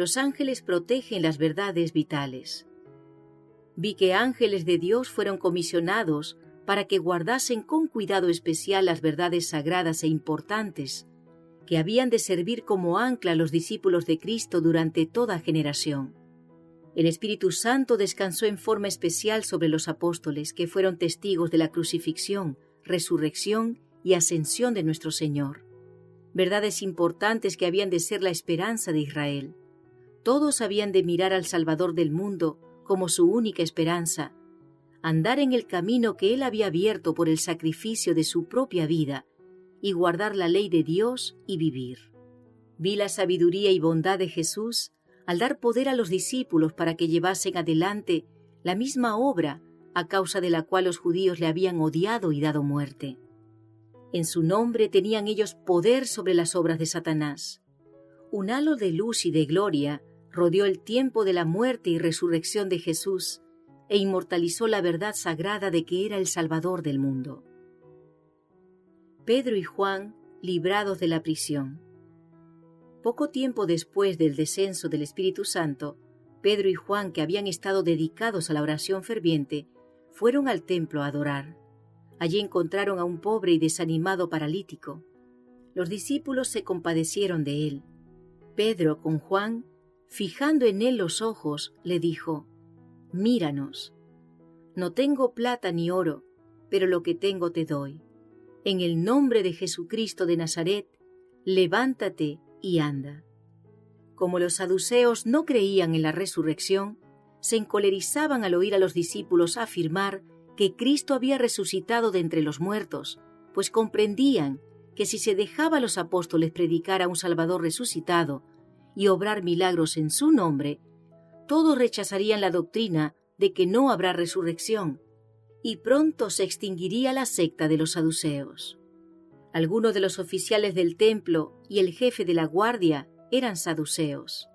los ángeles protegen las verdades vitales. Vi que ángeles de Dios fueron comisionados para que guardasen con cuidado especial las verdades sagradas e importantes, que habían de servir como ancla a los discípulos de Cristo durante toda generación. El Espíritu Santo descansó en forma especial sobre los apóstoles que fueron testigos de la crucifixión, resurrección y ascensión de nuestro Señor. Verdades importantes que habían de ser la esperanza de Israel. Todos habían de mirar al Salvador del mundo como su única esperanza, andar en el camino que Él había abierto por el sacrificio de su propia vida y guardar la ley de Dios y vivir. Vi la sabiduría y bondad de Jesús al dar poder a los discípulos para que llevasen adelante la misma obra a causa de la cual los judíos le habían odiado y dado muerte. En su nombre tenían ellos poder sobre las obras de Satanás. Un halo de luz y de gloria rodeó el tiempo de la muerte y resurrección de Jesús e inmortalizó la verdad sagrada de que era el Salvador del mundo. Pedro y Juan, librados de la prisión. Poco tiempo después del descenso del Espíritu Santo, Pedro y Juan, que habían estado dedicados a la oración ferviente, fueron al templo a adorar. Allí encontraron a un pobre y desanimado paralítico. Los discípulos se compadecieron de él. Pedro, con Juan, fijando en él los ojos, le dijo: «Míranos. No tengo plata ni oro, pero lo que tengo te doy. En el nombre de Jesucristo de Nazaret, levántate y anda». Como los saduceos no creían en la resurrección, se encolerizaban al oír a los discípulos afirmar que Cristo había resucitado de entre los muertos, pues comprendían que si se dejaba a los apóstoles predicar a un Salvador resucitado y obrar milagros en su nombre, todos rechazarían la doctrina de que no habrá resurrección, y pronto se extinguiría la secta de los saduceos. Algunos de los oficiales del templo y el jefe de la guardia eran saduceos.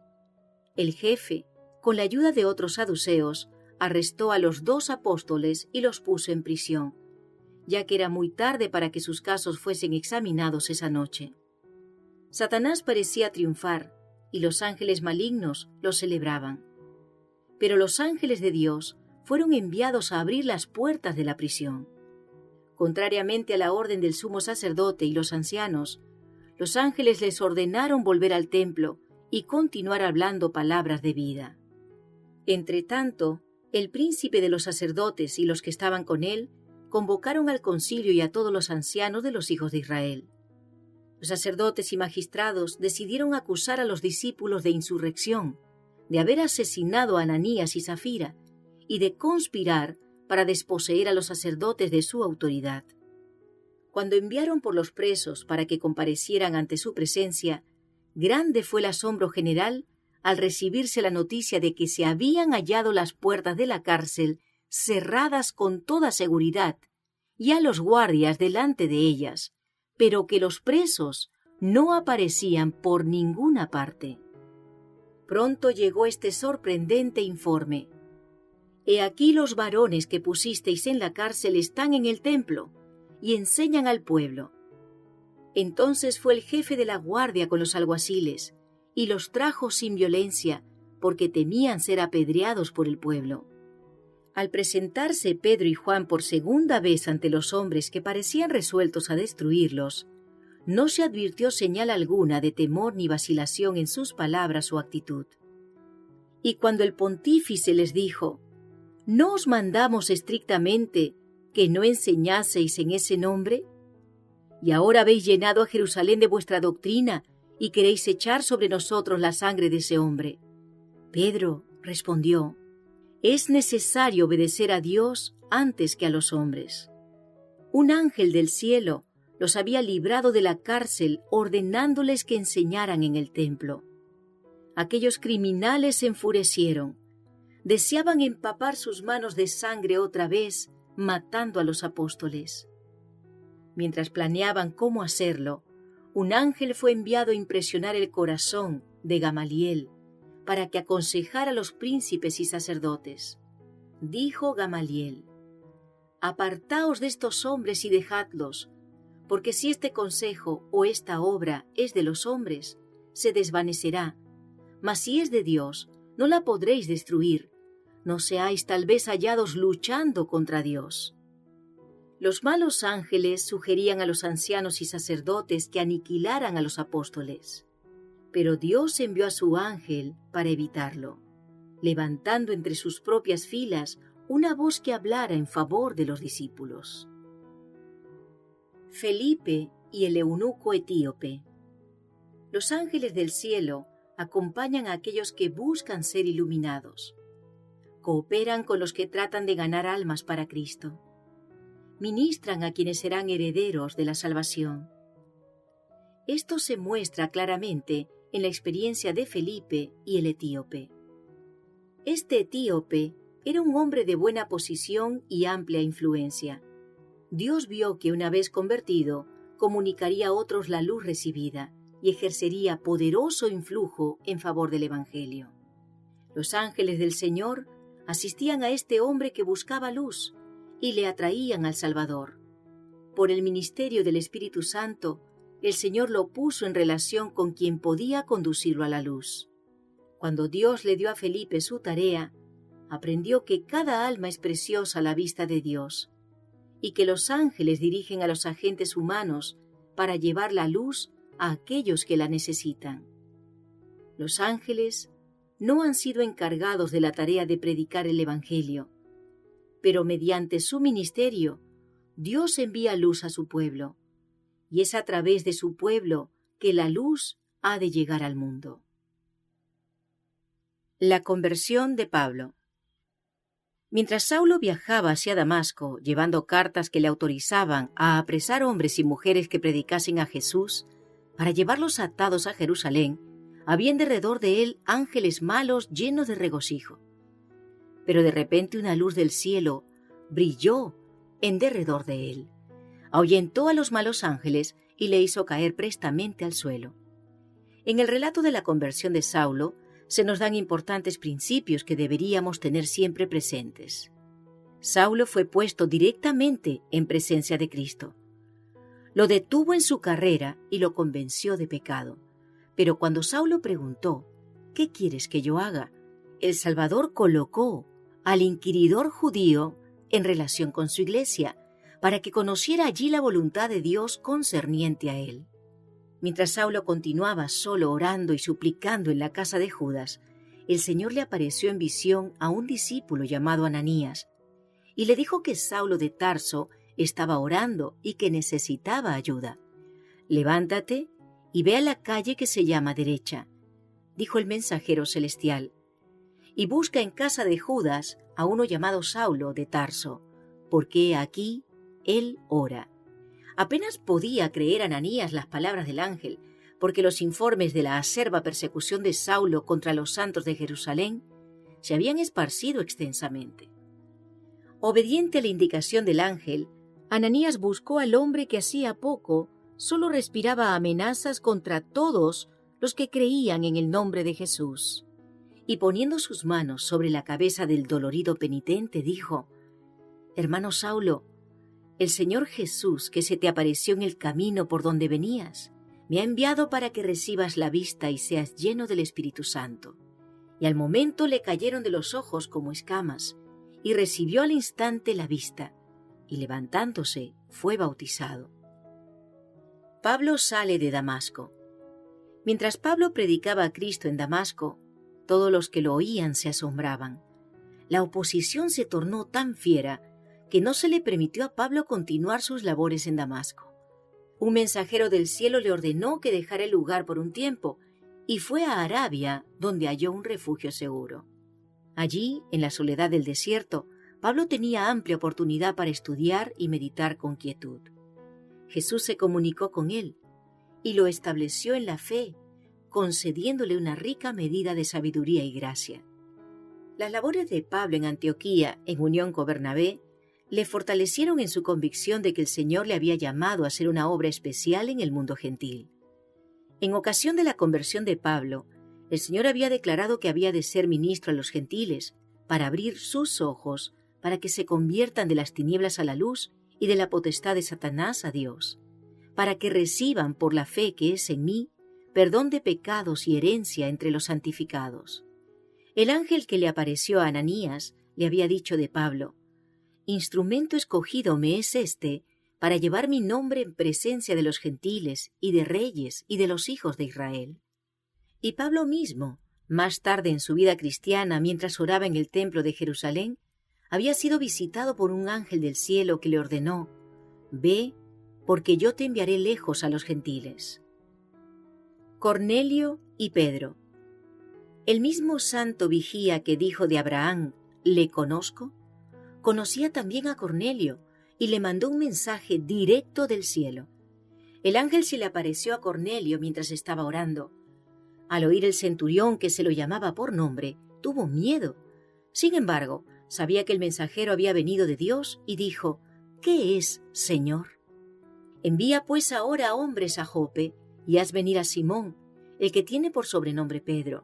El jefe, con la ayuda de otros saduceos, arrestó a los 2 apóstoles y los puso en prisión, ya que era muy tarde para que sus casos fuesen examinados esa noche. Satanás parecía triunfar, y los ángeles malignos lo celebraban. Pero los ángeles de Dios fueron enviados a abrir las puertas de la prisión. Contrariamente a la orden del sumo sacerdote y los ancianos, los ángeles les ordenaron volver al templo y continuar hablando palabras de vida. Entretanto, el príncipe de los sacerdotes y los que estaban con él convocaron al concilio y a todos los ancianos de los hijos de Israel. Los sacerdotes y magistrados decidieron acusar a los discípulos de insurrección, de haber asesinado a Ananías y Zafira y de conspirar para desposeer a los sacerdotes de su autoridad. Cuando enviaron por los presos para que comparecieran ante su presencia, grande fue el asombro general al recibirse la noticia de que se habían hallado las puertas de la cárcel cerradas con toda seguridad y a los guardias delante de ellas, pero que los presos no aparecían por ninguna parte. Pronto llegó este sorprendente informe: «He aquí los varones que pusisteis en la cárcel están en el templo y enseñan al pueblo». Entonces fue el jefe de la guardia con los alguaciles y los trajo sin violencia, porque temían ser apedreados por el pueblo. Al presentarse Pedro y Juan por segunda vez ante los hombres que parecían resueltos a destruirlos, no se advirtió señal alguna de temor ni vacilación en sus palabras o actitud. Y cuando el pontífice les dijo: «¿No os mandamos estrictamente que no enseñaseis en ese nombre? Y ahora habéis llenado a Jerusalén de vuestra doctrina y queréis echar sobre nosotros la sangre de ese hombre». Pedro respondió: «Es necesario obedecer a Dios antes que a los hombres». Un ángel del cielo los había librado de la cárcel ordenándoles que enseñaran en el templo. Aquellos criminales se enfurecieron. Deseaban empapar sus manos de sangre otra vez, matando a los apóstoles. Mientras planeaban cómo hacerlo, un ángel fue enviado a impresionar el corazón de Gamaliel para que aconsejara a los príncipes y sacerdotes. Dijo Gamaliel: «Apartaos de estos hombres y dejadlos, porque si este consejo o esta obra es de los hombres, se desvanecerá, mas si es de Dios, no la podréis destruir. No seáis tal vez hallados luchando contra Dios. Los malos ángeles sugerían a los ancianos y sacerdotes que aniquilaran a los apóstoles. Pero Dios envió a su ángel para evitarlo, levantando entre sus propias filas una voz que hablara en favor de los discípulos. Felipe y el eunuco etíope. Los ángeles del cielo acompañan a aquellos que buscan ser iluminados. Cooperan con los que tratan de ganar almas para Cristo. Ministran a quienes serán herederos de la salvación. Esto se muestra claramente en la experiencia de Felipe y el etíope. Este etíope era un hombre de buena posición y amplia influencia. Dios vio que una vez convertido, comunicaría a otros la luz recibida y ejercería poderoso influjo en favor del Evangelio. Los ángeles del Señor asistían a este hombre que buscaba luz y le atraían al Salvador. Por el ministerio del Espíritu Santo, el Señor lo puso en relación con quien podía conducirlo a la luz. Cuando Dios le dio a Felipe su tarea, aprendió que cada alma es preciosa a la vista de Dios y que los ángeles dirigen a los agentes humanos para llevar la luz a aquellos que la necesitan. Los ángeles no han sido encargados de la tarea de predicar el Evangelio, pero mediante su ministerio, Dios envía luz a su pueblo, y es a través de su pueblo que la luz ha de llegar al mundo. La conversión de Pablo. Mientras Saulo viajaba hacia Damasco, llevando cartas que le autorizaban a apresar hombres y mujeres que predicasen a Jesús, para llevarlos atados a Jerusalén, había en derredor de él ángeles malos llenos de regocijo. Pero de repente una luz del cielo brilló en derredor de él. Ahuyentó a los malos ángeles y le hizo caer prestamente al suelo. En el relato de la conversión de Saulo se nos dan importantes principios que deberíamos tener siempre presentes. Saulo fue puesto directamente en presencia de Cristo. Lo detuvo en su carrera y lo convenció de pecado. Pero cuando Saulo preguntó, ¿qué quieres que yo haga?, el Salvador colocó al inquiridor judío en relación con su iglesia, para que conociera allí la voluntad de Dios concerniente a él. Mientras Saulo continuaba solo orando y suplicando en la casa de Judas, el Señor le apareció en visión a un discípulo llamado Ananías, y le dijo que Saulo de Tarso estaba orando y que necesitaba ayuda. «Levántate y ve a la calle que se llama Derecha», dijo el mensajero celestial, «y busca en casa de Judas a uno llamado Saulo de Tarso, porque aquí él ora». Apenas podía creer Ananías las palabras del ángel, porque los informes de la acerba persecución de Saulo contra los santos de Jerusalén se habían esparcido extensamente. Obediente a la indicación del ángel, Ananías buscó al hombre que hacía poco solo respiraba amenazas contra todos los que creían en el nombre de Jesús. Y poniendo sus manos sobre la cabeza del dolorido penitente, dijo: «Hermano Saulo, el Señor Jesús, que se te apareció en el camino por donde venías, me ha enviado para que recibas la vista y seas lleno del Espíritu Santo». Y al momento le cayeron de los ojos como escamas, y recibió al instante la vista, y levantándose fue bautizado. Pablo sale de Damasco. Mientras Pablo predicaba a Cristo en Damasco, todos los que lo oían se asombraban. La oposición se tornó tan fiera que no se le permitió a Pablo continuar sus labores en Damasco. Un mensajero del cielo le ordenó que dejara el lugar por un tiempo y fue a Arabia, donde halló un refugio seguro. Allí, en la soledad del desierto, Pablo tenía amplia oportunidad para estudiar y meditar con quietud. Jesús se comunicó con él y lo estableció en la fe, concediéndole una rica medida de sabiduría y gracia. Las labores de Pablo en Antioquía, en unión con Bernabé, le fortalecieron en su convicción de que el Señor le había llamado a hacer una obra especial en el mundo gentil. En ocasión de la conversión de Pablo, el Señor había declarado que había de ser ministro a los gentiles, para abrir sus ojos, para que se conviertan de las tinieblas a la luz y de la potestad de Satanás a Dios, para que reciban por la fe que es en mí perdón de pecados y herencia entre los santificados. El ángel que le apareció a Ananías le había dicho de Pablo: «Instrumento escogido me es este para llevar mi nombre en presencia de los gentiles y de reyes y de los hijos de Israel». Y Pablo mismo, más tarde en su vida cristiana, mientras oraba en el templo de Jerusalén, había sido visitado por un ángel del cielo que le ordenó: «Ve, porque yo te enviaré lejos a los gentiles». Cornelio y Pedro. El mismo santo vigía que dijo de Abraham: «Le conozco», conocía también a Cornelio y le mandó un mensaje directo del cielo. El ángel se le apareció a Cornelio mientras estaba orando. Al oír el centurión que se lo llamaba por nombre, tuvo miedo. Sin embargo, sabía que el mensajero había venido de Dios y dijo: «¿Qué es, Señor?». «Envía pues ahora hombres a Jope y haz venir a Simón, el que tiene por sobrenombre Pedro.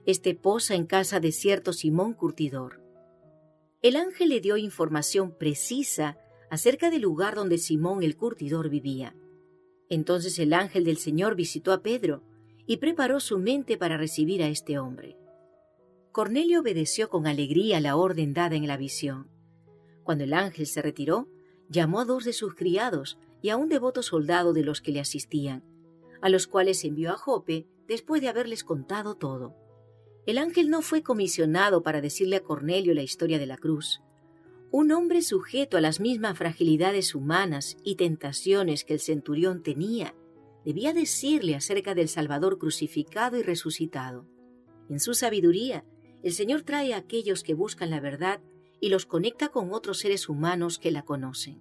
Este posa en casa de cierto Simón curtidor». El ángel le dio información precisa acerca del lugar donde Simón el curtidor vivía. Entonces el ángel del Señor visitó a Pedro y preparó su mente para recibir a este hombre. Cornelio obedeció con alegría la orden dada en la visión. Cuando el ángel se retiró, llamó a 2 de sus criados y a un devoto soldado de los que le asistían, a los cuales envió a Jope después de haberles contado todo. El ángel no fue comisionado para decirle a Cornelio la historia de la cruz. Un hombre sujeto a las mismas fragilidades humanas y tentaciones que el centurión tenía, debía decirle acerca del Salvador crucificado y resucitado. En su sabiduría, el Señor trae a aquellos que buscan la verdad y los conecta con otros seres humanos que la conocen.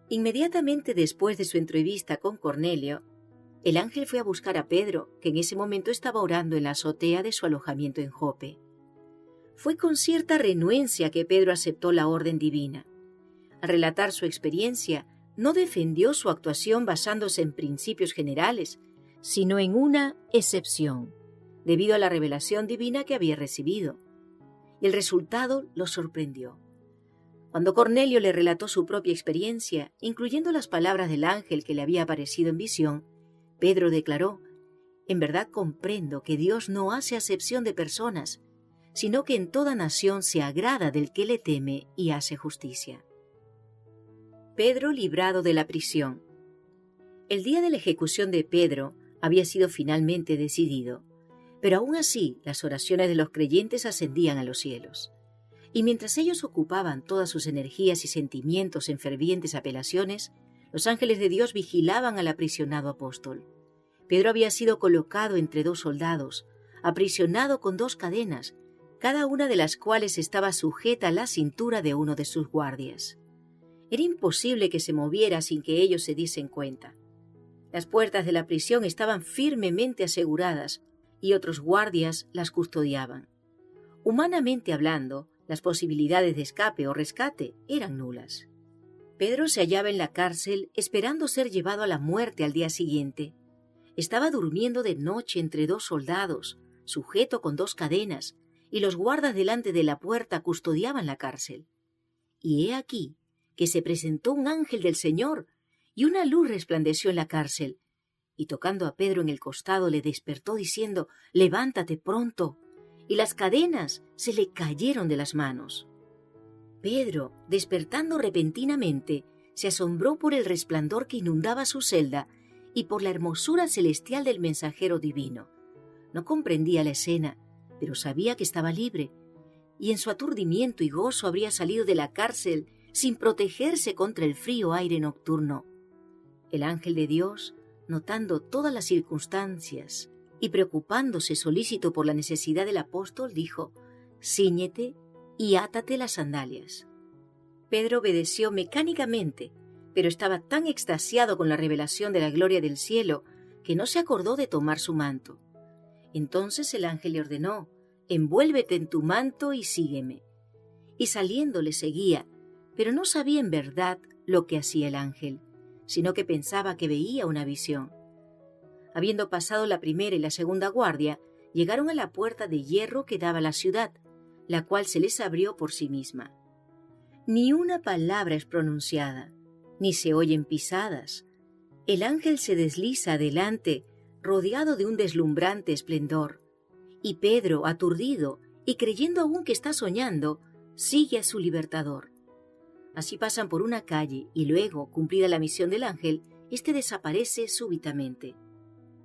Inmediatamente después de su entrevista con Cornelio, el ángel fue a buscar a Pedro, que en ese momento estaba orando en la azotea de su alojamiento en Jope. Fue con cierta renuencia que Pedro aceptó la orden divina. Al relatar su experiencia, no defendió su actuación basándose en principios generales, sino en una excepción, debido a la revelación divina que había recibido. Y el resultado lo sorprendió. Cuando Cornelio le relató su propia experiencia, incluyendo las palabras del ángel que le había aparecido en visión, Pedro declaró: «En verdad comprendo que Dios no hace acepción de personas, sino que en toda nación se agrada del que le teme y hace justicia». Pedro librado de la prisión. El día de la ejecución de Pedro había sido finalmente decidido, pero aún así las oraciones de los creyentes ascendían a los cielos. Y mientras ellos ocupaban todas sus energías y sentimientos en fervientes apelaciones, los ángeles de Dios vigilaban al aprisionado apóstol. Pedro había sido colocado entre 2 soldados, aprisionado con 2 cadenas, cada una de las cuales estaba sujeta a la cintura de uno de sus guardias. Era imposible que se moviera sin que ellos se diesen cuenta. Las puertas de la prisión estaban firmemente aseguradas y otros guardias las custodiaban. Humanamente hablando, las posibilidades de escape o rescate eran nulas. Pedro se hallaba en la cárcel esperando ser llevado a la muerte al día siguiente. Estaba durmiendo de noche entre 2 soldados, sujeto con 2 cadenas, y los guardas delante de la puerta custodiaban la cárcel. Y he aquí que se presentó un ángel del Señor, y una luz resplandeció en la cárcel, y tocando a Pedro en el costado le despertó diciendo: «Levántate pronto», y las cadenas se le cayeron de las manos. Pedro, despertando repentinamente, se asombró por el resplandor que inundaba su celda y por la hermosura celestial del mensajero divino. No comprendía la escena, pero sabía que estaba libre, y en su aturdimiento y gozo habría salido de la cárcel sin protegerse contra el frío aire nocturno. El ángel de Dios, notando todas las circunstancias y preocupándose solícito por la necesidad del apóstol, dijo: «Cíñete y átate las sandalias». Pedro obedeció mecánicamente, pero estaba tan extasiado con la revelación de la gloria del cielo que no se acordó de tomar su manto. Entonces el ángel le ordenó: «Envuélvete en tu manto y sígueme». Y saliendo le seguía, pero no sabía en verdad lo que hacía el ángel, sino que pensaba que veía una visión. Habiendo pasado la primera y la segunda guardia, llegaron a la puerta de hierro que daba a la ciudad, la cual se les abrió por sí misma. Ni una palabra es pronunciada, ni se oyen pisadas. El ángel se desliza adelante rodeado de un deslumbrante esplendor, y Pedro, aturdido y creyendo aún que está soñando, sigue a su libertador. Así pasan por una calle y luego, cumplida la misión del ángel, éste desaparece súbitamente.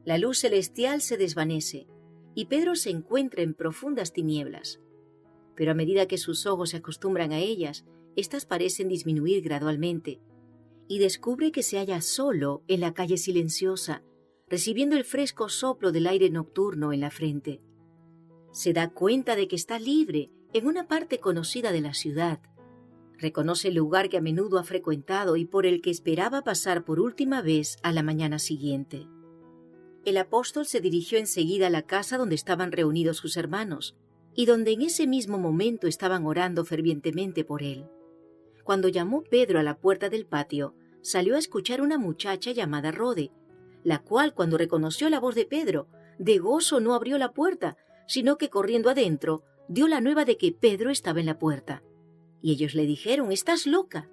La luz celestial se desvanece y Pedro se encuentra en profundas tinieblas. Pero a medida que sus ojos se acostumbran a ellas, éstas parecen disminuir gradualmente y descubre que se halla solo en la calle silenciosa, recibiendo el fresco soplo del aire nocturno en la frente. Se da cuenta de que está libre en una parte conocida de la ciudad. Reconoce el lugar que a menudo ha frecuentado y por el que esperaba pasar por última vez a la mañana siguiente. El apóstol se dirigió enseguida a la casa donde estaban reunidos sus hermanos y donde en ese mismo momento estaban orando fervientemente por él. Cuando llamó Pedro a la puerta del patio, salió a escuchar una muchacha llamada Rode, la cual, cuando reconoció la voz de Pedro, de gozo no abrió la puerta, sino que corriendo adentro, dio la nueva de que Pedro estaba en la puerta. Y ellos le dijeron: «¿Estás loca?».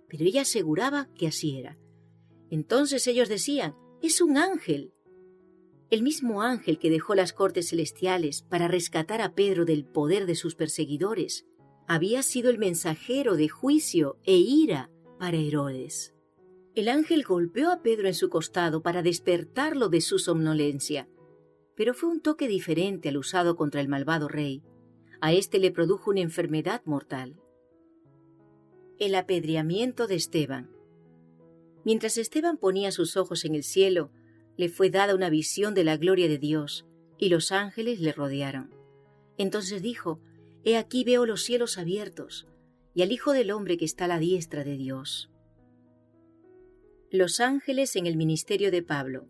Pero ella aseguraba que así era. Entonces ellos decían: «Es un ángel». El mismo ángel que dejó las cortes celestiales para rescatar a Pedro del poder de sus perseguidores, había sido el mensajero de juicio e ira para Herodes. El ángel golpeó a Pedro en su costado para despertarlo de su somnolencia, pero fue un toque diferente al usado contra el malvado rey. A éste le produjo una enfermedad mortal. El apedreamiento de Esteban. Mientras Esteban ponía sus ojos en el cielo, le fue dada una visión de la gloria de Dios, y los ángeles le rodearon. Entonces dijo: «He aquí veo los cielos abiertos, y al Hijo del Hombre que está a la diestra de Dios». Los ángeles en el ministerio de Pablo.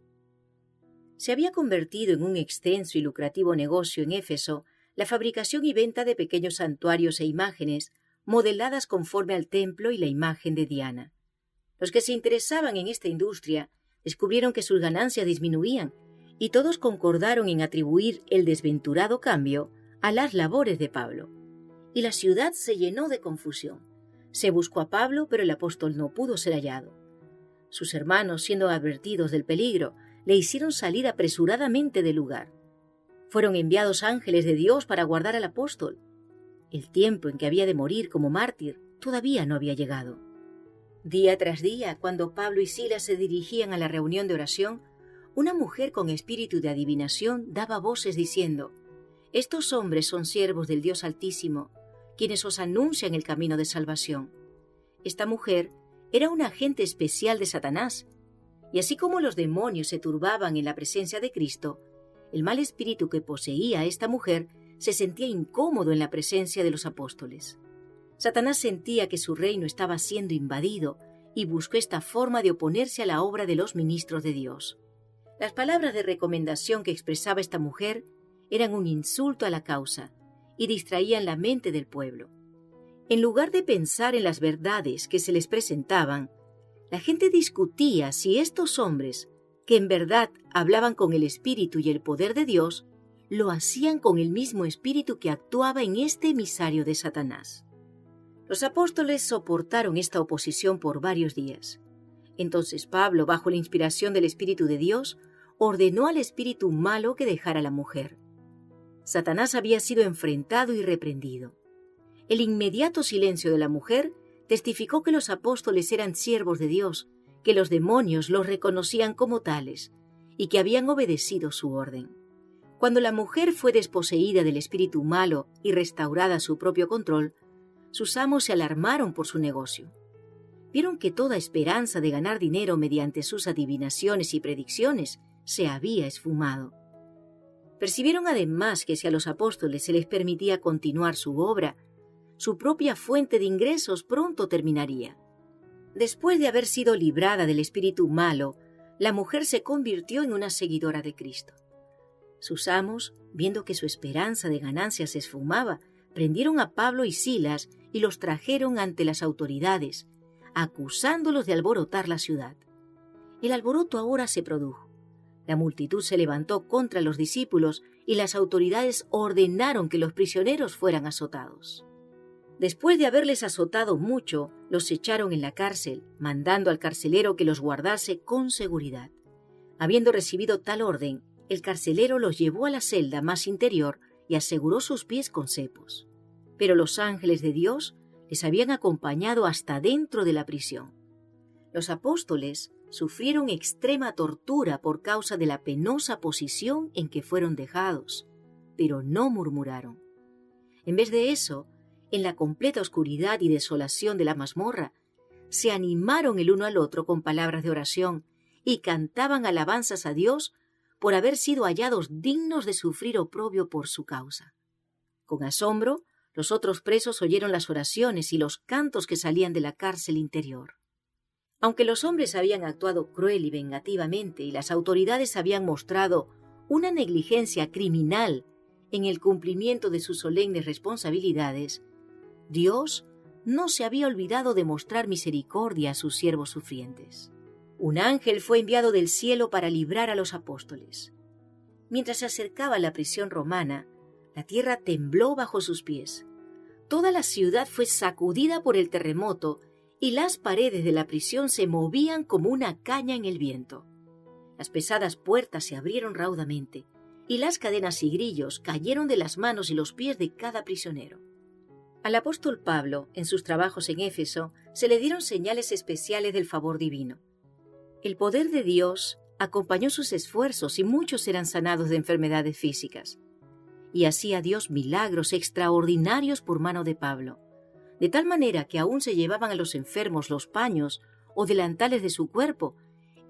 Se había convertido en un extenso y lucrativo negocio en Éfeso la fabricación y venta de pequeños santuarios e imágenes modeladas conforme al templo y la imagen de Diana. Los que se interesaban en esta industria descubrieron que sus ganancias disminuían y todos concordaron en atribuir el desventurado cambio a las labores de Pablo. Y la ciudad se llenó de confusión. Se buscó a Pablo, pero el apóstol no pudo ser hallado. Sus hermanos, siendo advertidos del peligro, le hicieron salir apresuradamente del lugar. Fueron enviados ángeles de Dios para guardar al apóstol. El tiempo en que había de morir como mártir todavía no había llegado. Día tras día, cuando Pablo y Silas se dirigían a la reunión de oración, una mujer con espíritu de adivinación daba voces diciendo: «Estos hombres son siervos del Dios Altísimo, quienes os anuncian el camino de salvación». Esta mujer era un agente especial de Satanás, y así como los demonios se turbaban en la presencia de Cristo, el mal espíritu que poseía a esta mujer se sentía incómodo en la presencia de los apóstoles. Satanás sentía que su reino estaba siendo invadido y buscó esta forma de oponerse a la obra de los ministros de Dios. Las palabras de recomendación que expresaba esta mujer eran un insulto a la causa y distraían la mente del pueblo. En lugar de pensar en las verdades que se les presentaban, la gente discutía si estos hombres, que en verdad hablaban con el Espíritu y el poder de Dios, lo hacían con el mismo espíritu que actuaba en este emisario de Satanás. Los apóstoles soportaron esta oposición por varios días. Entonces Pablo, bajo la inspiración del Espíritu de Dios, ordenó al espíritu malo que dejara a la mujer. Satanás había sido enfrentado y reprendido. El inmediato silencio de la mujer testificó que los apóstoles eran siervos de Dios, que los demonios los reconocían como tales y que habían obedecido su orden. Cuando la mujer fue desposeída del espíritu malo y restaurada a su propio control, sus amos se alarmaron por su negocio. Vieron que toda esperanza de ganar dinero mediante sus adivinaciones y predicciones se había esfumado. Percibieron además que si a los apóstoles se les permitía continuar su obra, su propia fuente de ingresos pronto terminaría. Después de haber sido librada del espíritu malo, la mujer se convirtió en una seguidora de Cristo. Sus amos, viendo que su esperanza de ganancias se esfumaba, prendieron a Pablo y Silas y los trajeron ante las autoridades, acusándolos de alborotar la ciudad. El alboroto ahora se produjo. La multitud se levantó contra los discípulos y las autoridades ordenaron que los prisioneros fueran azotados. Después de haberles azotado mucho, los echaron en la cárcel, mandando al carcelero que los guardase con seguridad. Habiendo recibido tal orden, el carcelero los llevó a la celda más interior y aseguró sus pies con cepos. Pero los ángeles de Dios les habían acompañado hasta dentro de la prisión. Los apóstoles sufrieron extrema tortura por causa de la penosa posición en que fueron dejados, pero no murmuraron. En vez de eso, en la completa oscuridad y desolación de la mazmorra, se animaron el uno al otro con palabras de oración y cantaban alabanzas a Dios por haber sido hallados dignos de sufrir oprobio por su causa. Con asombro, los otros presos oyeron las oraciones y los cantos que salían de la cárcel interior. Aunque los hombres habían actuado cruel y vengativamente y las autoridades habían mostrado una negligencia criminal en el cumplimiento de sus solemnes responsabilidades, Dios no se había olvidado de mostrar misericordia a sus siervos sufrientes. Un ángel fue enviado del cielo para librar a los apóstoles. Mientras se acercaba a la prisión romana, la tierra tembló bajo sus pies. Toda la ciudad fue sacudida por el terremoto y las paredes de la prisión se movían como una caña en el viento. Las pesadas puertas se abrieron raudamente y las cadenas y grillos cayeron de las manos y los pies de cada prisionero. Al apóstol Pablo, en sus trabajos en Éfeso, se le dieron señales especiales del favor divino. El poder de Dios acompañó sus esfuerzos y muchos eran sanados de enfermedades físicas. Y hacía Dios milagros extraordinarios por mano de Pablo, de tal manera que aún se llevaban a los enfermos los paños o delantales de su cuerpo,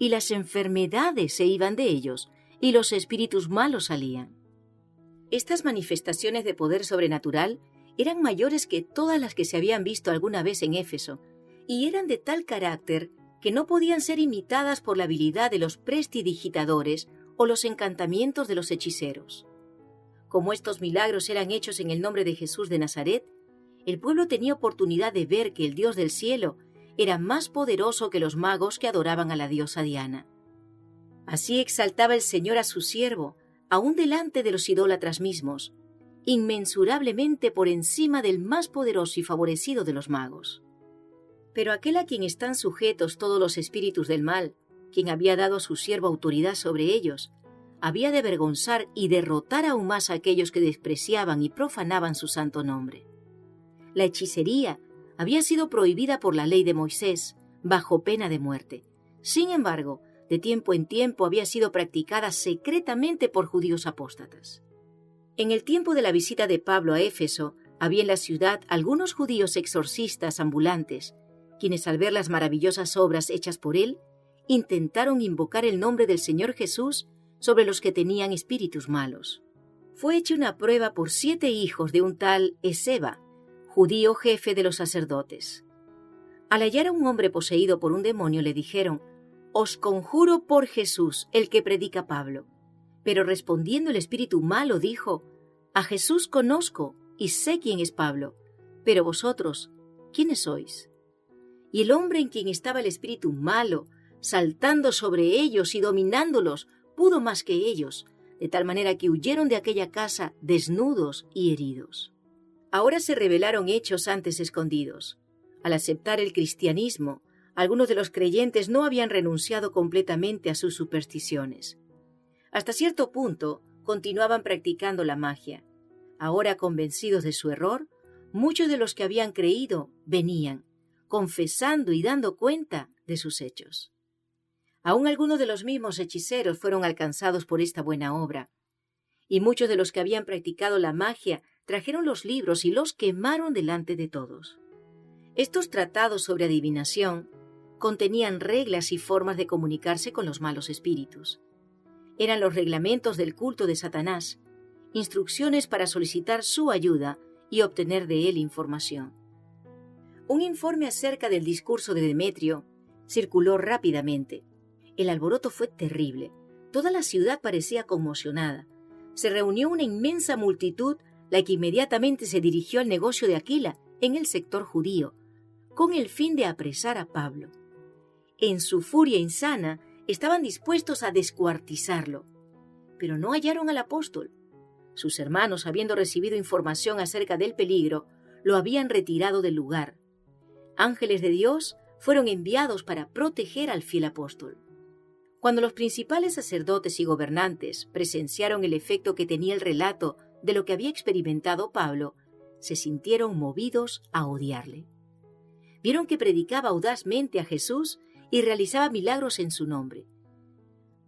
y las enfermedades se iban de ellos, y los espíritus malos salían. Estas manifestaciones de poder sobrenatural eran mayores que todas las que se habían visto alguna vez en Éfeso, y eran de tal carácter que no podían ser imitadas por la habilidad de los prestidigitadores o los encantamientos de los hechiceros. Como estos milagros eran hechos en el nombre de Jesús de Nazaret, el pueblo tenía oportunidad de ver que el Dios del cielo era más poderoso que los magos que adoraban a la diosa Diana. Así exaltaba el Señor a su siervo, aún delante de los idólatras mismos, inmensurablemente por encima del más poderoso y favorecido de los magos. Pero aquel a quien están sujetos todos los espíritus del mal, quien había dado a su siervo autoridad sobre ellos, había de avergonzar y derrotar aún más a aquellos que despreciaban y profanaban su santo nombre. La hechicería había sido prohibida por la ley de Moisés, bajo pena de muerte. Sin embargo, de tiempo en tiempo había sido practicada secretamente por judíos apóstatas. En el tiempo de la visita de Pablo a Éfeso, había en la ciudad algunos judíos exorcistas ambulantes, quienes al ver las maravillosas obras hechas por él, intentaron invocar el nombre del Señor Jesús sobre los que tenían espíritus malos. Fue hecha una prueba por 7 hijos de un tal Esceva, judío jefe de los sacerdotes. Al hallar a un hombre poseído por un demonio, le dijeron: «Os conjuro por Jesús, el que predica Pablo». Pero respondiendo el espíritu malo dijo: «A Jesús conozco y sé quién es Pablo, pero vosotros, ¿quiénes sois?». Y el hombre en quien estaba el espíritu malo, saltando sobre ellos y dominándolos, pudo más que ellos, de tal manera que huyeron de aquella casa desnudos y heridos. Ahora se revelaron hechos antes escondidos. Al aceptar el cristianismo, algunos de los creyentes no habían renunciado completamente a sus supersticiones. Hasta cierto punto, continuaban practicando la magia. Ahora, convencidos de su error, muchos de los que habían creído venían, confesando y dando cuenta de sus hechos. Aún algunos de los mismos hechiceros fueron alcanzados por esta buena obra, y muchos de los que habían practicado la magia trajeron los libros y los quemaron delante de todos. Estos tratados sobre adivinación contenían reglas y formas de comunicarse con los malos espíritus. Eran los reglamentos del culto de Satanás, instrucciones para solicitar su ayuda y obtener de él información. Un informe acerca del discurso de Demetrio circuló rápidamente. El alboroto fue terrible. Toda la ciudad parecía conmocionada. Se reunió una inmensa multitud, la que inmediatamente se dirigió al negocio de Aquila, en el sector judío, con el fin de apresar a Pablo. En su furia insana, estaban dispuestos a descuartizarlo. Pero no hallaron al apóstol. Sus hermanos, habiendo recibido información acerca del peligro, lo habían retirado del lugar. Ángeles de Dios fueron enviados para proteger al fiel apóstol. Cuando los principales sacerdotes y gobernantes presenciaron el efecto que tenía el relato de lo que había experimentado Pablo, se sintieron movidos a odiarle. Vieron que predicaba audazmente a Jesús y realizaba milagros en su nombre.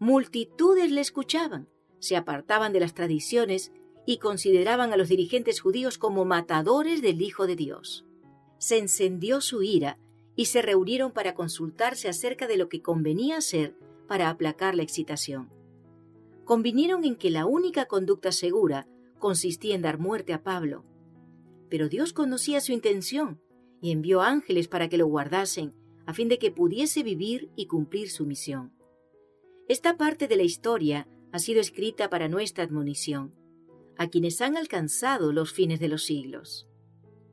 Multitudes le escuchaban, se apartaban de las tradiciones y consideraban a los dirigentes judíos como matadores del Hijo de Dios. Se encendió su ira y se reunieron para consultarse acerca de lo que convenía hacer para aplacar la excitación. Convinieron en que la única conducta segura consistía en dar muerte a Pablo. Pero Dios conocía su intención y envió ángeles para que lo guardasen, a fin de que pudiese vivir y cumplir su misión. Esta parte de la historia ha sido escrita para nuestra admonición, a quienes han alcanzado los fines de los siglos.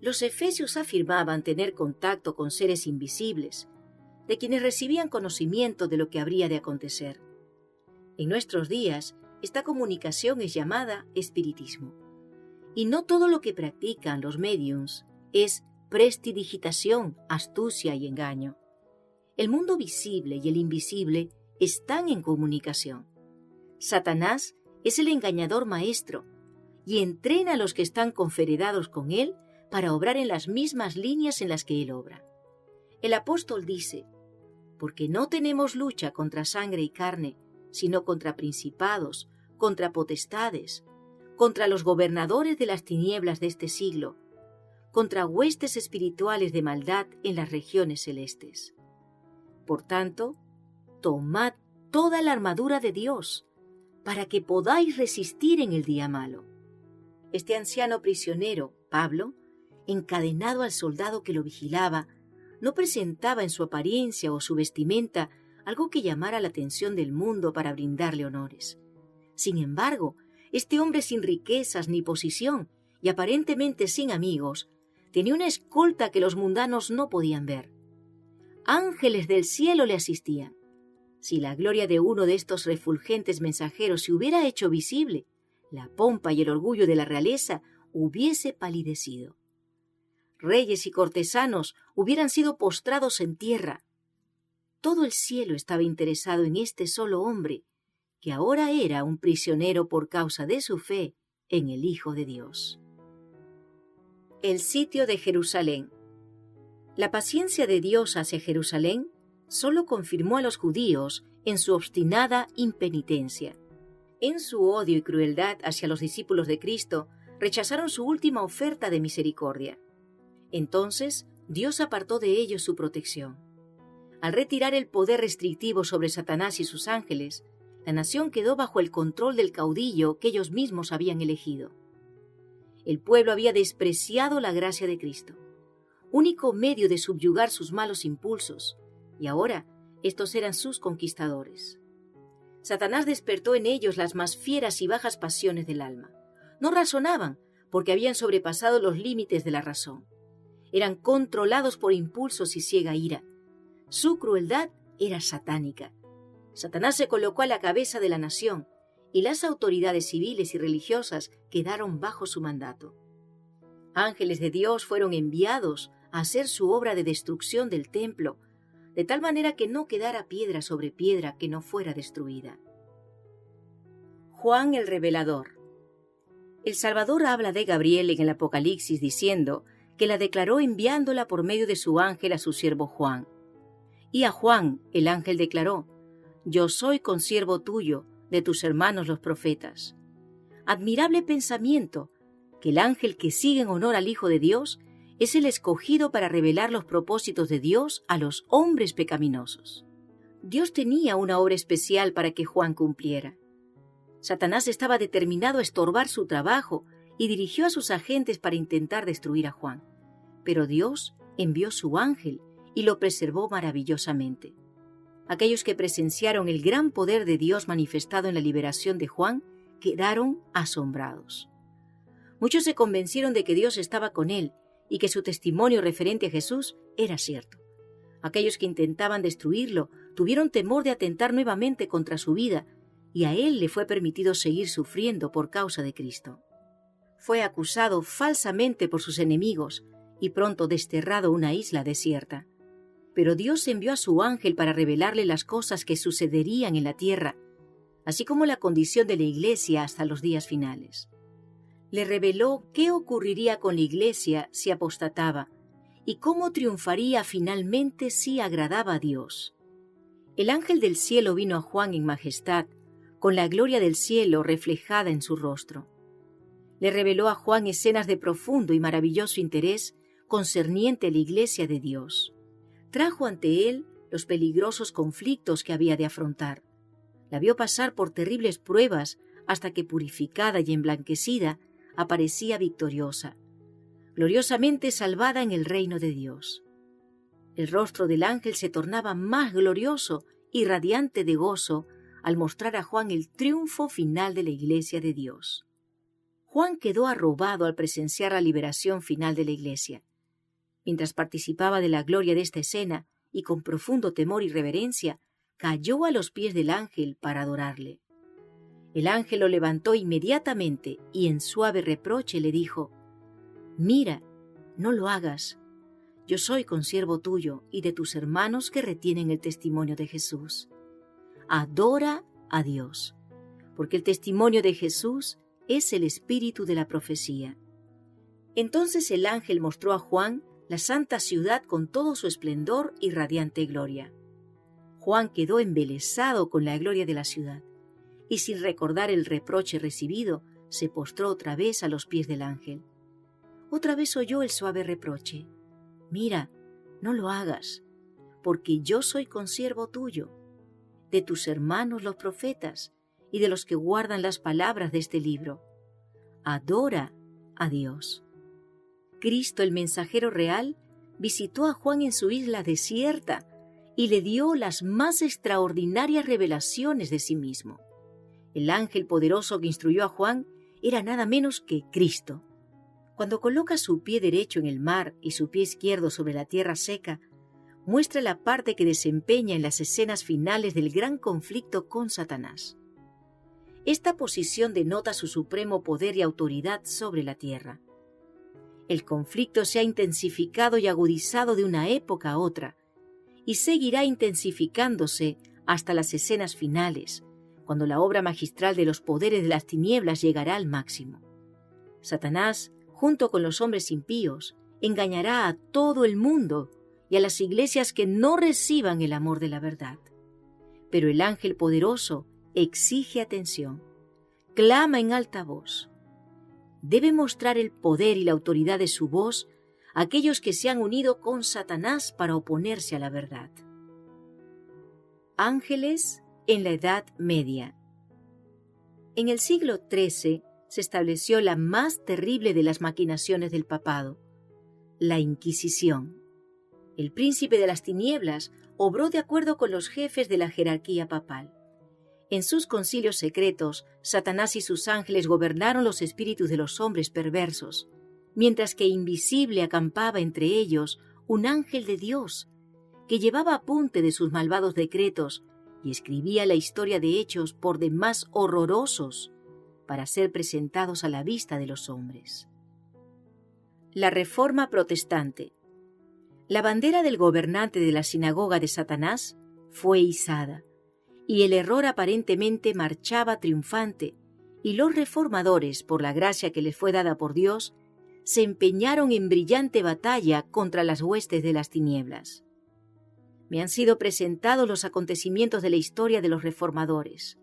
Los efesios afirmaban tener contacto con seres invisibles, de quienes recibían conocimiento de lo que habría de acontecer. En nuestros días, esta comunicación es llamada espiritismo. Y no todo lo que practican los médiums es prestidigitación, astucia y engaño. El mundo visible y el invisible están en comunicación. Satanás es el engañador maestro y entrena a los que están confederados con él para obrar en las mismas líneas en las que él obra. El apóstol dice: porque no tenemos lucha contra sangre y carne, sino contra principados, contra potestades, contra los gobernadores de las tinieblas de este siglo, contra huestes espirituales de maldad en las regiones celestes. Por tanto, tomad toda la armadura de Dios, para que podáis resistir en el día malo. Este anciano prisionero, Pablo, encadenado al soldado que lo vigilaba, no presentaba en su apariencia o su vestimenta algo que llamara la atención del mundo para brindarle honores. Sin embargo, este hombre sin riquezas ni posición y aparentemente sin amigos, tenía una escolta que los mundanos no podían ver. Ángeles del cielo le asistían. Si la gloria de uno de estos refulgentes mensajeros se hubiera hecho visible, la pompa y el orgullo de la realeza hubiese palidecido. Reyes y cortesanos hubieran sido postrados en tierra. Todo el cielo estaba interesado en este solo hombre, que ahora era un prisionero por causa de su fe en el Hijo de Dios. El sitio de Jerusalén. La paciencia de Dios hacia Jerusalén solo confirmó a los judíos en su obstinada impenitencia. En su odio y crueldad hacia los discípulos de Cristo, rechazaron su última oferta de misericordia. Entonces, Dios apartó de ellos su protección. Al retirar el poder restrictivo sobre Satanás y sus ángeles, la nación quedó bajo el control del caudillo que ellos mismos habían elegido. El pueblo había despreciado la gracia de Cristo, único medio de subyugar sus malos impulsos, y ahora estos eran sus conquistadores. Satanás despertó en ellos las más fieras y bajas pasiones del alma. No razonaban porque habían sobrepasado los límites de la razón. Eran controlados por impulsos y ciega ira. Su crueldad era satánica. Satanás se colocó a la cabeza de la nación y las autoridades civiles y religiosas quedaron bajo su mandato. Ángeles de Dios fueron enviados a hacer su obra de destrucción del templo, de tal manera que no quedara piedra sobre piedra que no fuera destruida. Juan el Revelador. El Salvador habla de Gabriel en el Apocalipsis diciendo que la declaró enviándola por medio de su ángel a su siervo Juan. Y a Juan el ángel declaró: yo soy consiervo tuyo, de tus hermanos los profetas. Admirable pensamiento, que el ángel que sigue en honor al Hijo de Dios es el escogido para revelar los propósitos de Dios a los hombres pecaminosos. Dios tenía una obra especial para que Juan cumpliera. Satanás estaba determinado a estorbar su trabajo y dirigió a sus agentes para intentar destruir a Juan. Pero Dios envió su ángel y lo preservó maravillosamente. Aquellos que presenciaron el gran poder de Dios manifestado en la liberación de Juan quedaron asombrados. Muchos se convencieron de que Dios estaba con él y que su testimonio referente a Jesús era cierto. Aquellos que intentaban destruirlo tuvieron temor de atentar nuevamente contra su vida, y a él le fue permitido seguir sufriendo por causa de Cristo. Fue acusado falsamente por sus enemigos y pronto desterrado a una isla desierta. Pero Dios envió a su ángel para revelarle las cosas que sucederían en la tierra, así como la condición de la iglesia hasta los días finales. Le reveló qué ocurriría con la iglesia si apostataba y cómo triunfaría finalmente si agradaba a Dios. El ángel del cielo vino a Juan en majestad, con la gloria del cielo reflejada en su rostro. Le reveló a Juan escenas de profundo y maravilloso interés concerniente a la iglesia de Dios. Trajo ante él los peligrosos conflictos que había de afrontar. La vio pasar por terribles pruebas hasta que, purificada y emblanquecida, aparecía victoriosa, gloriosamente salvada en el reino de Dios. El rostro del ángel se tornaba más glorioso y radiante de gozo al mostrar a Juan el triunfo final de la iglesia de Dios. Juan quedó arrobado al presenciar la liberación final de la iglesia. Mientras participaba de la gloria de esta escena y con profundo temor y reverencia, cayó a los pies del ángel para adorarle. El ángel lo levantó inmediatamente y en suave reproche le dijo: «Mira, no lo hagas. Yo soy consiervo tuyo y de tus hermanos que retienen el testimonio de Jesús. Adora a Dios, porque el testimonio de Jesús es el espíritu de la profecía». Entonces el ángel mostró a Juan la santa ciudad con todo su esplendor y radiante gloria. Juan quedó embelesado con la gloria de la ciudad, y sin recordar el reproche recibido, se postró otra vez a los pies del ángel. Otra vez oyó el suave reproche: «Mira, no lo hagas, porque yo soy consiervo tuyo, de tus hermanos los profetas y de los que guardan las palabras de este libro. Adora a Dios». Cristo, el mensajero real, visitó a Juan en su isla desierta y le dio las más extraordinarias revelaciones de sí mismo. El ángel poderoso que instruyó a Juan era nada menos que Cristo. Cuando coloca su pie derecho en el mar y su pie izquierdo sobre la tierra seca, muestra la parte que desempeña en las escenas finales del gran conflicto con Satanás. Esta posición denota su supremo poder y autoridad sobre la tierra. El conflicto se ha intensificado y agudizado de una época a otra, y seguirá intensificándose hasta las escenas finales, cuando la obra magistral de los poderes de las tinieblas llegará al máximo. Satanás, junto con los hombres impíos, engañará a todo el mundo y a las iglesias que no reciban el amor de la verdad. Pero el ángel poderoso exige atención, clama en alta voz. Debe mostrar el poder y la autoridad de su voz a aquellos que se han unido con Satanás para oponerse a la verdad. Ángeles en la Edad Media. En el siglo XIII se estableció la más terrible de las maquinaciones del papado, la Inquisición. El príncipe de las tinieblas obró de acuerdo con los jefes de la jerarquía papal. En sus concilios secretos, Satanás y sus ángeles gobernaron los espíritus de los hombres perversos, mientras que invisible acampaba entre ellos un ángel de Dios, que llevaba apunte de sus malvados decretos y escribía la historia de hechos por demás horrorosos para ser presentados a la vista de los hombres. La Reforma Protestante. La bandera del gobernante de la sinagoga de Satanás fue izada, y el error aparentemente marchaba triunfante, y los reformadores, por la gracia que les fue dada por Dios, se empeñaron en brillante batalla contra las huestes de las tinieblas. Me han sido presentados los acontecimientos de la historia de los reformadores.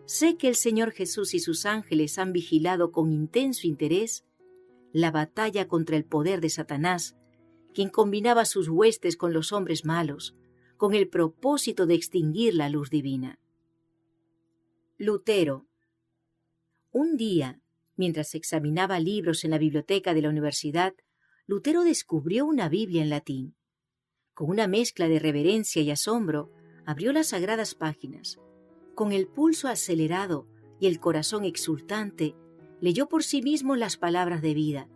Sé que el Señor Jesús y sus ángeles han vigilado con intenso interés la batalla contra el poder de Satanás, quien combinaba sus huestes con los hombres malos, con el propósito de extinguir la luz divina. Lutero. Un día, mientras examinaba libros en la biblioteca de la universidad, Lutero descubrió una Biblia en latín. Con una mezcla de reverencia y asombro, abrió las sagradas páginas. Con el pulso acelerado y el corazón exultante, leyó por sí mismo las palabras de vida,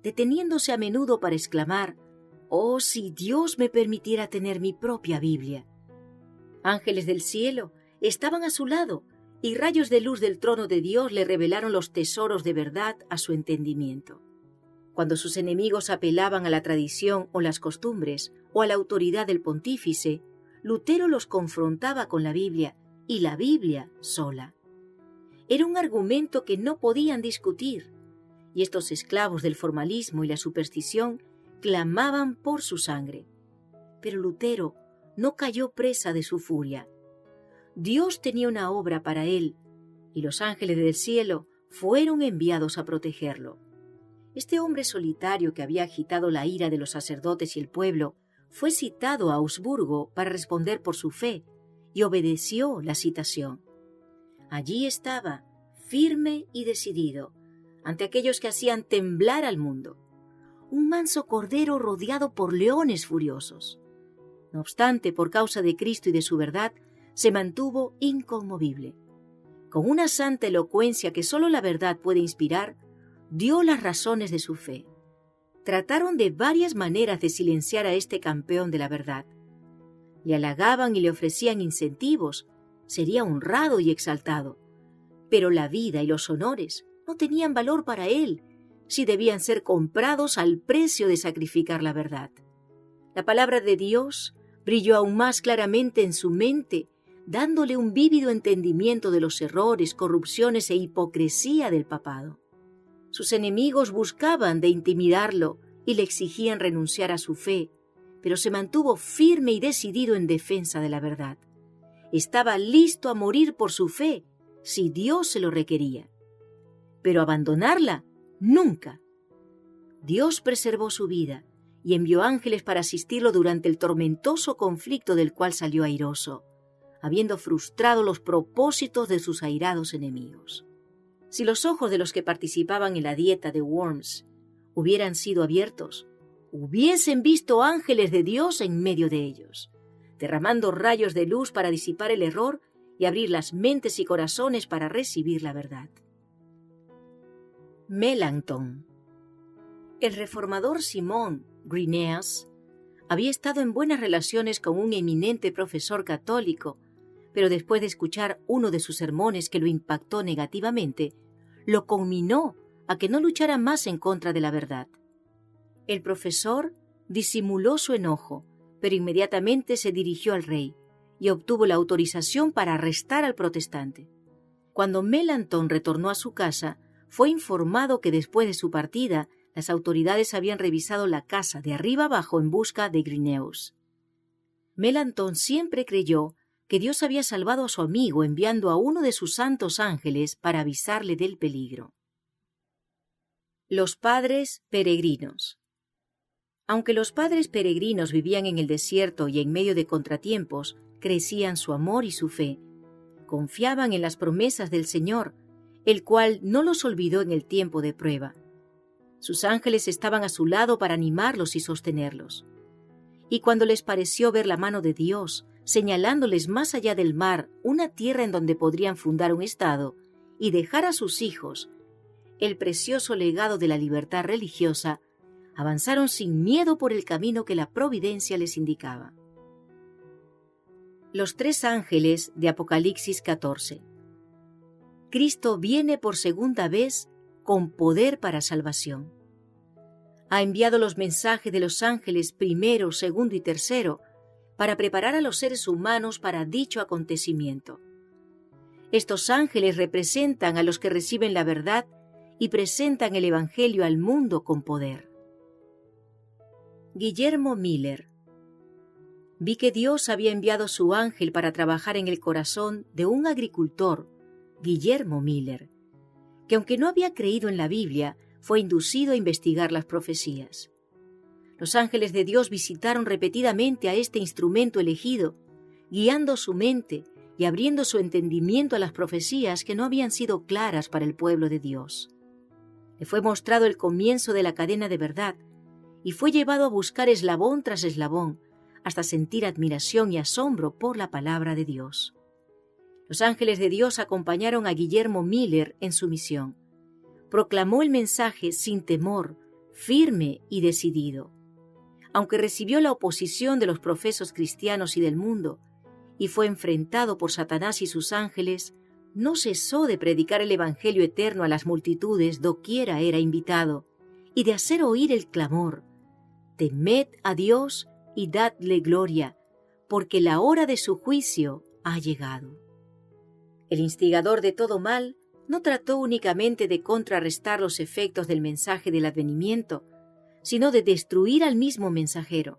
deteniéndose a menudo para exclamar: «Oh, si Dios me permitiera tener mi propia Biblia». Ángeles del cielo estaban a su lado, y rayos de luz del trono de Dios le revelaron los tesoros de verdad a su entendimiento. Cuando sus enemigos apelaban a la tradición o las costumbres o a la autoridad del pontífice, Lutero los confrontaba con la Biblia y la Biblia sola. Era un argumento que no podían discutir, y estos esclavos del formalismo y la superstición clamaban por su sangre. Pero Lutero no cayó presa de su furia. Dios tenía una obra para él, y los ángeles del cielo fueron enviados a protegerlo. Este hombre solitario que había agitado la ira de los sacerdotes y el pueblo fue citado a Augsburgo para responder por su fe y obedeció la citación. Allí estaba, firme y decidido, ante aquellos que hacían temblar al mundo, un manso cordero rodeado por leones furiosos. No obstante, por causa de Cristo y de su verdad, se mantuvo inconmovible. Con una santa elocuencia que solo la verdad puede inspirar, dio las razones de su fe. Trataron de varias maneras de silenciar a este campeón de la verdad. Le halagaban y le ofrecían incentivos, sería honrado y exaltado. Pero la vida y los honores no tenían valor para él, si debían ser comprados al precio de sacrificar la verdad. La palabra de Dios brilló aún más claramente en su mente, dándole un vívido entendimiento de los errores, corrupciones e hipocresía del papado. Sus enemigos buscaban de intimidarlo y le exigían renunciar a su fe, pero se mantuvo firme y decidido en defensa de la verdad. Estaba listo a morir por su fe, si Dios se lo requería. Pero abandonarla, nunca. Dios preservó su vida y envió ángeles para asistirlo durante el tormentoso conflicto del cual salió airoso, habiendo frustrado los propósitos de sus airados enemigos. Si los ojos de los que participaban en la dieta de Worms hubieran sido abiertos, hubiesen visto ángeles de Dios en medio de ellos, derramando rayos de luz para disipar el error y abrir las mentes y corazones para recibir la verdad. Melanchthon. El reformador Simón Grynaeus había estado en buenas relaciones con un eminente profesor católico, pero después de escuchar uno de sus sermones que lo impactó negativamente, lo conminó a que no luchara más en contra de la verdad. El profesor disimuló su enojo, pero inmediatamente se dirigió al rey y obtuvo la autorización para arrestar al protestante. Cuando Melanchthon retornó a su casa, fue informado que después de su partida, las autoridades habían revisado la casa de arriba abajo en busca de Grynaeus. Melanchthon siempre creyó que Dios había salvado a su amigo enviando a uno de sus santos ángeles para avisarle del peligro. Los padres peregrinos. Aunque los padres peregrinos vivían en el desierto y en medio de contratiempos, crecían su amor y su fe. Confiaban en las promesas del Señor, el cual no los olvidó en el tiempo de prueba. Sus ángeles estaban a su lado para animarlos y sostenerlos. Y cuando les pareció ver la mano de Dios, señalándoles más allá del mar una tierra en donde podrían fundar un estado y dejar a sus hijos el precioso legado de la libertad religiosa, avanzaron sin miedo por el camino que la providencia les indicaba. Los tres ángeles de Apocalipsis 14. Cristo viene por segunda vez con poder para salvación. Ha enviado los mensajes de los ángeles primero, segundo y tercero para preparar a los seres humanos para dicho acontecimiento. Estos ángeles representan a los que reciben la verdad y presentan el Evangelio al mundo con poder. Guillermo Miller. Vi que Dios había enviado su ángel para trabajar en el corazón de un agricultor, Guillermo Miller, que aunque no había creído en la Biblia, fue inducido a investigar las profecías. Los ángeles de Dios visitaron repetidamente a este instrumento elegido, guiando su mente y abriendo su entendimiento a las profecías que no habían sido claras para el pueblo de Dios. Le fue mostrado el comienzo de la cadena de verdad y fue llevado a buscar eslabón tras eslabón hasta sentir admiración y asombro por la palabra de Dios. Los ángeles de Dios acompañaron a Guillermo Miller en su misión. Proclamó el mensaje sin temor, firme y decidido. Aunque recibió la oposición de los profesos cristianos y del mundo, y fue enfrentado por Satanás y sus ángeles, no cesó de predicar el Evangelio eterno a las multitudes doquiera era invitado, y de hacer oír el clamor: «Temed a Dios y dadle gloria, porque la hora de su juicio ha llegado». El instigador de todo mal no trató únicamente de contrarrestar los efectos del mensaje del advenimiento, sino de destruir al mismo mensajero.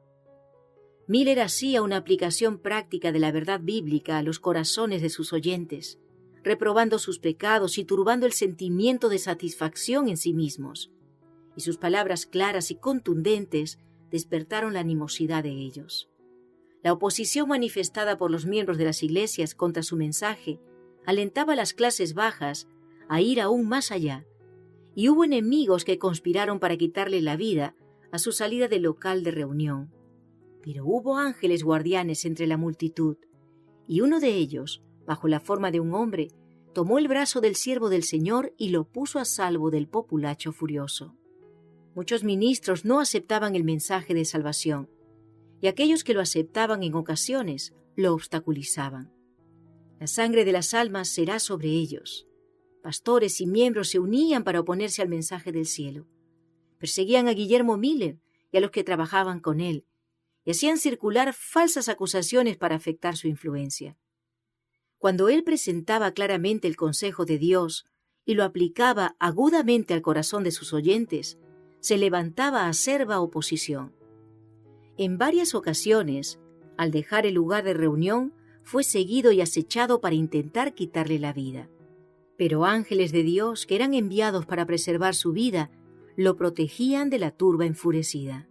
Miller hacía una aplicación práctica de la verdad bíblica a los corazones de sus oyentes, reprobando sus pecados y turbando el sentimiento de satisfacción en sí mismos, y sus palabras claras y contundentes despertaron la animosidad de ellos. La oposición manifestada por los miembros de las iglesias contra su mensaje alentaba a las clases bajas a ir aún más allá, y hubo enemigos que conspiraron para quitarle la vida a su salida del local de reunión. Pero hubo ángeles guardianes entre la multitud, y uno de ellos, bajo la forma de un hombre, tomó el brazo del siervo del Señor y lo puso a salvo del populacho furioso. Muchos ministros no aceptaban el mensaje de salvación, y aquellos que lo aceptaban en ocasiones lo obstaculizaban. La sangre de las almas será sobre ellos. Pastores y miembros se unían para oponerse al mensaje del cielo. Perseguían a Guillermo Miller y a los que trabajaban con él, y hacían circular falsas acusaciones para afectar su influencia. Cuando él presentaba claramente el consejo de Dios y lo aplicaba agudamente al corazón de sus oyentes, se levantaba acerba oposición. En varias ocasiones, al dejar el lugar de reunión, fue seguido y acechado para intentar quitarle la vida. Pero ángeles de Dios, que eran enviados para preservar su vida, lo protegían de la turba enfurecida.